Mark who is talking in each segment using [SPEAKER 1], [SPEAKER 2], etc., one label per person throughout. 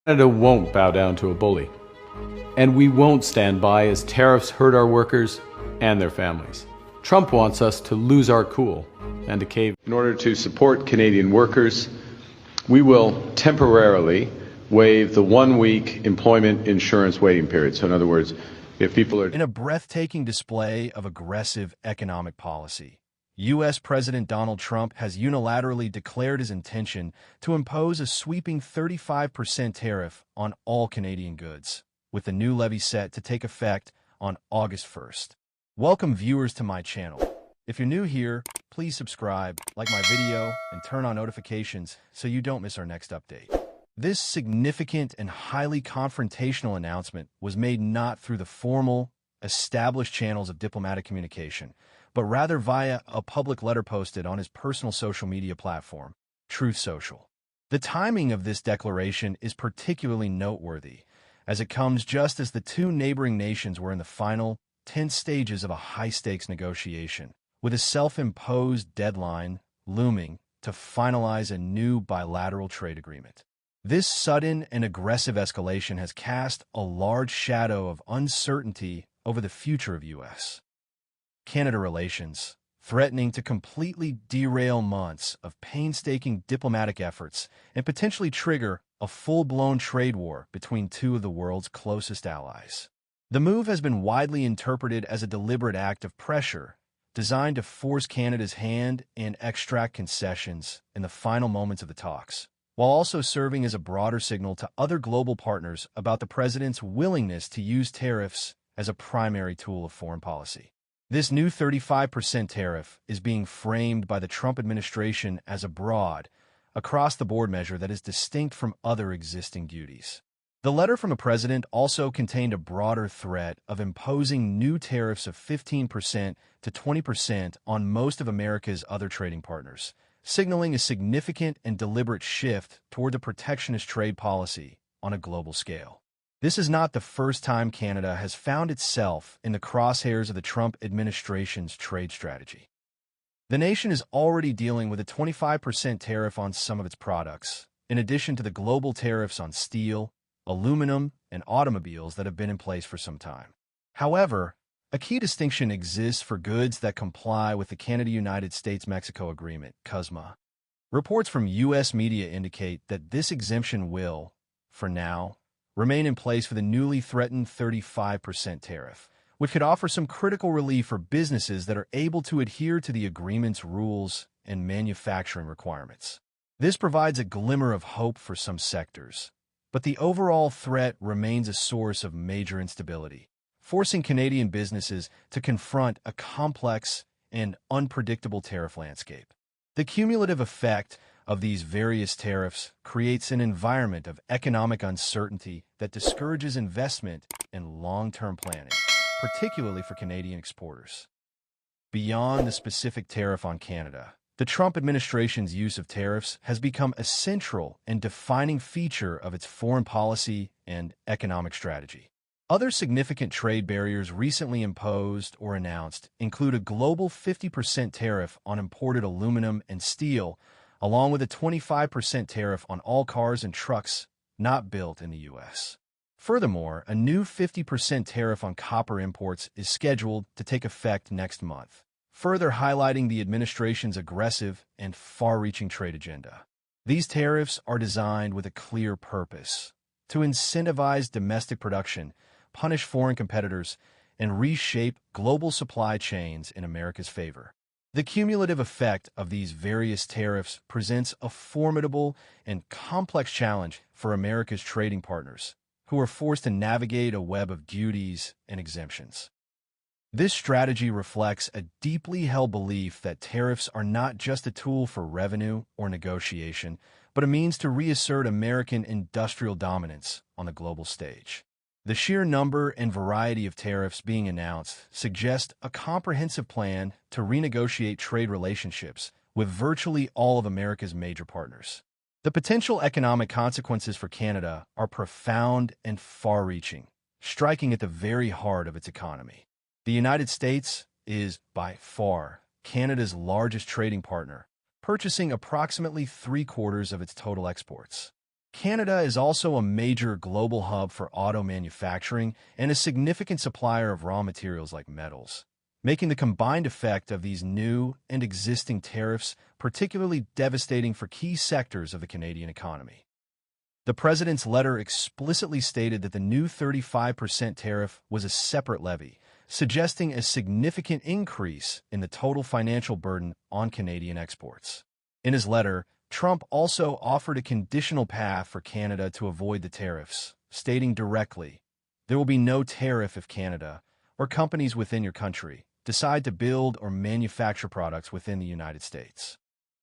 [SPEAKER 1] Canada won't bow down to a bully. And we won't stand by as tariffs hurt our workers and their families. Trump wants us to lose our cool and to cave. In order to support Canadian workers, we will temporarily waive the 1-week employment insurance waiting period. So in other words, if people are...
[SPEAKER 2] In a breathtaking display of aggressive economic policy, U.S. President Donald Trump has unilaterally declared his intention to impose a sweeping 35% tariff on all Canadian goods, with the new levy set to take effect on August 1st. Welcome viewers to my channel. If you're new here, please subscribe, like my video, and turn on notifications so you don't miss our next update. This significant and highly confrontational announcement was made not through the formal, established channels of diplomatic communication, but rather via a public letter posted on his personal social media platform, Truth Social. The timing of this declaration is particularly noteworthy, as it comes just as the two neighboring nations were in the final, tense stages of a high-stakes negotiation, with a self-imposed deadline looming to finalize a new bilateral trade agreement. This sudden and aggressive escalation has cast a large shadow of uncertainty over the future of U.S.-Canada relations, threatening to completely derail months of painstaking diplomatic efforts and potentially trigger a full-blown trade war between two of the world's closest allies. The move has been widely interpreted as a deliberate act of pressure designed to force Canada's hand and extract concessions in the final moments of the talks, while also serving as a broader signal to other global partners about the president's willingness to use tariffs as a primary tool of foreign policy. This new 35% tariff is being framed by the Trump administration as a broad, across-the-board measure that is distinct from other existing duties. The letter from the president also contained a broader threat of imposing new tariffs of 15% to 20% on most of America's other trading partners, signaling a significant and deliberate shift toward a protectionist trade policy on a global scale. This is not the first time Canada has found itself in the crosshairs of the Trump administration's trade strategy. The nation is already dealing with a 25% tariff on some of its products, in addition to the global tariffs on steel, aluminum, and automobiles that have been in place for some time. However, a key distinction exists for goods that comply with the Canada-United States-Mexico Agreement, CUSMA. Reports from U.S. media indicate that this exemption will, for now, remain in place for the newly threatened 35% tariff, which could offer some critical relief for businesses that are able to adhere to the agreement's rules and manufacturing requirements. This provides a glimmer of hope for some sectors, but the overall threat remains a source of major instability, forcing Canadian businesses to confront a complex and unpredictable tariff landscape. The cumulative effect of these various tariffs creates an environment of economic uncertainty that discourages investment and long-term planning, particularly for Canadian exporters. Beyond the specific tariff on Canada, the Trump administration's use of tariffs has become a central and defining feature of its foreign policy and economic strategy. Other significant trade barriers recently imposed or announced include a global 50% tariff on imported aluminum and steel, along with a 25% tariff on all cars and trucks not built in the U.S. Furthermore, a new 50% tariff on copper imports is scheduled to take effect next month, further highlighting the administration's aggressive and far-reaching trade agenda. These tariffs are designed with a clear purpose: to incentivize domestic production, punish foreign competitors, and reshape global supply chains in America's favor. The cumulative effect of these various tariffs presents a formidable and complex challenge for America's trading partners, who are forced to navigate a web of duties and exemptions. This strategy reflects a deeply held belief that tariffs are not just a tool for revenue or negotiation, but a means to reassert American industrial dominance on the global stage. The sheer number and variety of tariffs being announced suggest a comprehensive plan to renegotiate trade relationships with virtually all of America's major partners. The potential economic consequences for Canada are profound and far-reaching, striking at the very heart of its economy. The United States is, by far, Canada's largest trading partner, purchasing approximately 3/4 of its total exports. Canada is also a major global hub for auto manufacturing and a significant supplier of raw materials like metals, making the combined effect of these new and existing tariffs particularly devastating for key sectors of the Canadian economy. The president's letter explicitly stated that the new 35% tariff was a separate levy, suggesting a significant increase in the total financial burden on Canadian exports. In his letter, Trump also offered a conditional path for Canada to avoid the tariffs, stating directly, "There will be no tariff if Canada, or companies within your country, decide to build or manufacture products within the United States."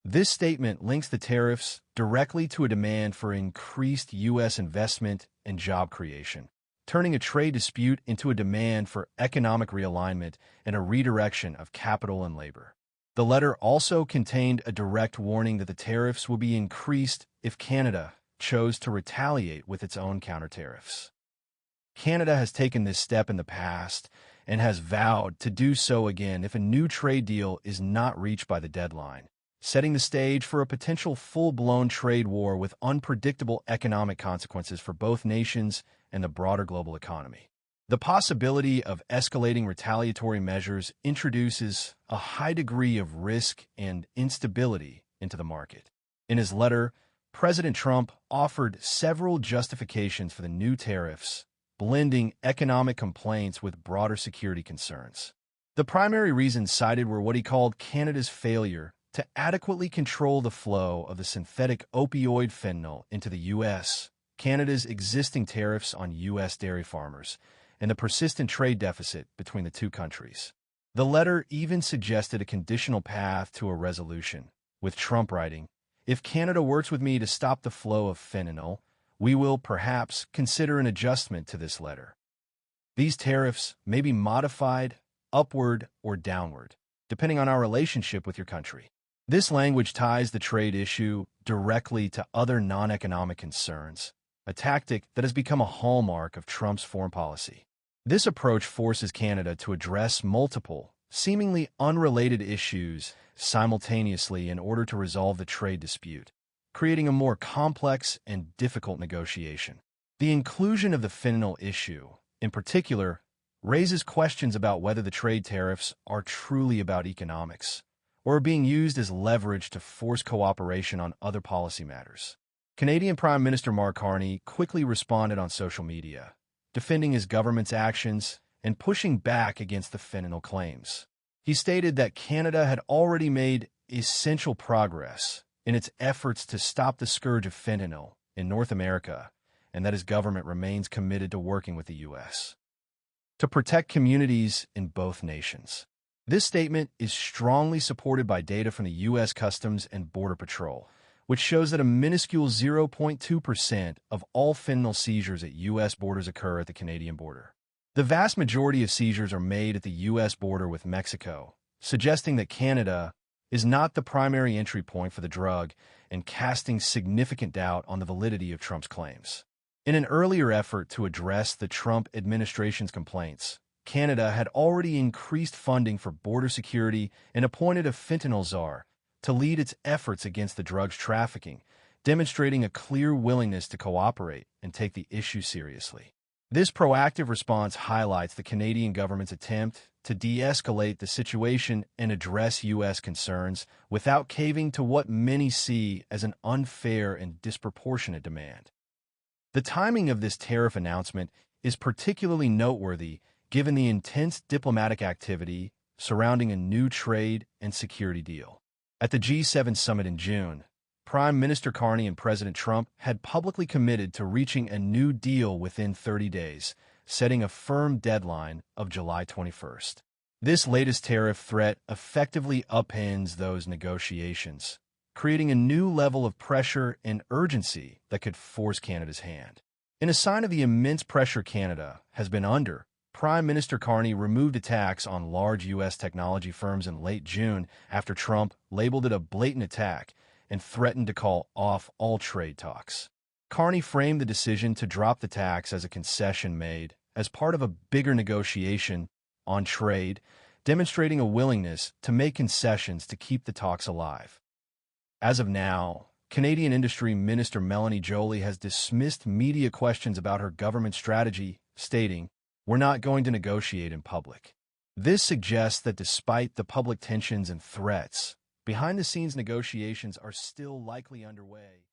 [SPEAKER 2] This statement links the tariffs directly to a demand for increased U.S. investment and job creation, turning a trade dispute into a demand for economic realignment and a redirection of capital and labor. The letter also contained a direct warning that the tariffs would be increased if Canada chose to retaliate with its own counter-tariffs. Canada has taken this step in the past and has vowed to do so again if a new trade deal is not reached by the deadline, setting the stage for a potential full-blown trade war with unpredictable economic consequences for both nations and the broader global economy. The possibility of escalating retaliatory measures introduces a high degree of risk and instability into the market. In his letter, President Trump offered several justifications for the new tariffs, blending economic complaints with broader security concerns. The primary reasons cited were what he called Canada's failure to adequately control the flow of the synthetic opioid fentanyl into the U.S., Canada's existing tariffs on U.S. dairy farmers, and the persistent trade deficit between the two countries. The letter even suggested a conditional path to a resolution, with Trump writing, "If Canada works with me to stop the flow of fentanyl, we will perhaps consider an adjustment to this letter." These tariffs may be modified upward or downward, depending on our relationship with your country. This language ties the trade issue directly to other non-economic concerns, a tactic that has become a hallmark of Trump's foreign policy. This approach forces Canada to address multiple, seemingly unrelated issues simultaneously in order to resolve the trade dispute, creating a more complex and difficult negotiation. The inclusion of the fentanyl issue, in particular, raises questions about whether the trade tariffs are truly about economics, or are being used as leverage to force cooperation on other policy matters. Canadian Prime Minister Mark Carney quickly responded on social media, defending his government's actions and pushing back against the fentanyl claims. He stated that Canada had already made essential progress in its efforts to stop the scourge of fentanyl in North America, and that his government remains committed to working with the U.S. to protect communities in both nations. This statement is strongly supported by data from the U.S. Customs and Border Patrol, which shows that a minuscule 0.2% of all fentanyl seizures at U.S. borders occur at the Canadian border. The vast majority of seizures are made at the U.S. border with Mexico, suggesting that Canada is not the primary entry point for the drug and casting significant doubt on the validity of Trump's claims. In an earlier effort to address the Trump administration's complaints, Canada had already increased funding for border security and appointed a fentanyl czar to lead its efforts against the drug's trafficking, demonstrating a clear willingness to cooperate and take the issue seriously. This proactive response highlights the Canadian government's attempt to de-escalate the situation and address U.S. concerns without caving to what many see as an unfair and disproportionate demand. The timing of this tariff announcement is particularly noteworthy given the intense diplomatic activity surrounding a new trade and security deal. At the G7 summit in June, Prime Minister Carney and President Trump had publicly committed to reaching a new deal within 30 days, setting a firm deadline of July 21st. This latest tariff threat effectively upends those negotiations, creating a new level of pressure and urgency that could force Canada's hand. In a sign of the immense pressure Canada has been under, Prime Minister Carney removed a tax on large U.S. technology firms in late June after Trump labeled it a blatant attack and threatened to call off all trade talks. Carney framed the decision to drop the tax as a concession made as part of a bigger negotiation on trade, demonstrating a willingness to make concessions to keep the talks alive. As of now, Canadian Industry Minister Melanie Joly has dismissed media questions about her government strategy, stating, "We're not going to negotiate in public." This suggests that despite the public tensions and threats, behind-the-scenes negotiations are still likely underway.